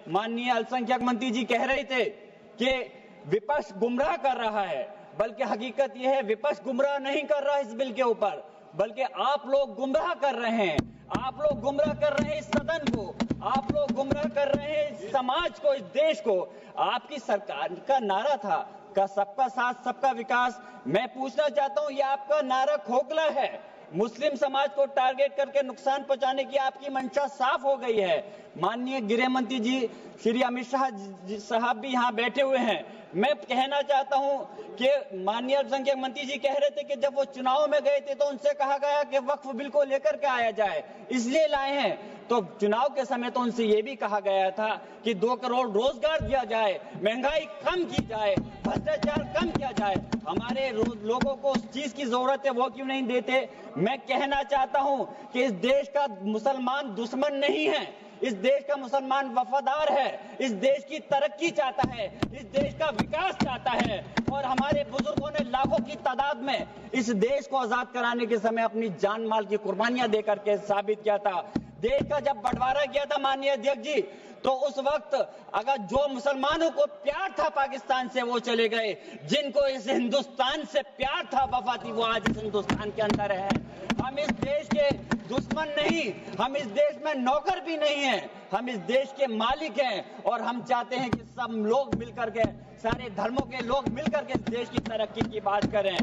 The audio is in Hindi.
माननीय अल्पसंख्यक मंत्री जी कह रहे थे कि विपक्ष गुमराह कर रहा है, बल्कि हकीकत यह है विपक्ष गुमराह नहीं कर रहा है इस बिल के ऊपर, बल्कि आप लोग गुमराह कर रहे हैं। आप लोग गुमराह कर रहे हैं इस सदन को, आप लोग गुमराह कर रहे हैं इस समाज को, इस देश को। आपकी सरकार का नारा था का सबका साथ सबका विकास। मैं पूछना चाहता हूं, यह आपका नारा खोखला है। मुस्लिम समाज को टारगेट करके नुकसान पहुंचाने की आपकी मंशा साफ हो गई है। माननीय गृह मंत्री जी श्री अमित शाह साहब भी यहां बैठे हुए हैं। मैं कहना चाहता हूं कि माननीय अल्पसंख्यक मंत्री जी कह रहे थे कि जब वो चुनाव में गए थे तो उनसे कहा गया कि वक्फ बिल को लेकर के आया जाए, इसलिए लाए हैं। तो चुनाव के समय तो उनसे ये भी कहा गया था कि 2 करोड़ रोजगार दिया जाए, महंगाई कम की जाए, भ्रष्टाचार कम किया जाए। हमारे लोगों को उस चीज की जरूरत है, वो क्यों नहीं देते? मैं कहना चाहता हूं कि इस देश का मुसलमान दुश्मन नहीं है, इस देश का मुसलमान वफादार है, इस देश की तरक्की चाहता है, इस देश का विकास चाहता है। और हमारे बुजुर्गों ने लाखों की तादाद में इस देश को आजाद कराने के समय अपनी जान माल की कुर्बानियां देकर के साबित किया था। देश का जब बंटवारा किया था माननीय अध्यक्ष जी, तो उस वक्त अगर जो मुसलमानों को प्यार था पाकिस्तान से वो चले गए, जिनको इस हिंदुस्तान से प्यार था, वफा थी, वो आज इस हिंदुस्तान के अंदर है। हम इस देश के दुश्मन नहीं, हम इस देश में नौकर भी नहीं हैं, हम इस देश के मालिक हैं। और हम चाहते हैं कि सब लोग मिलकर के, सारे धर्मों के लोग मिलकर के इस देश की तरक्की की बात करें।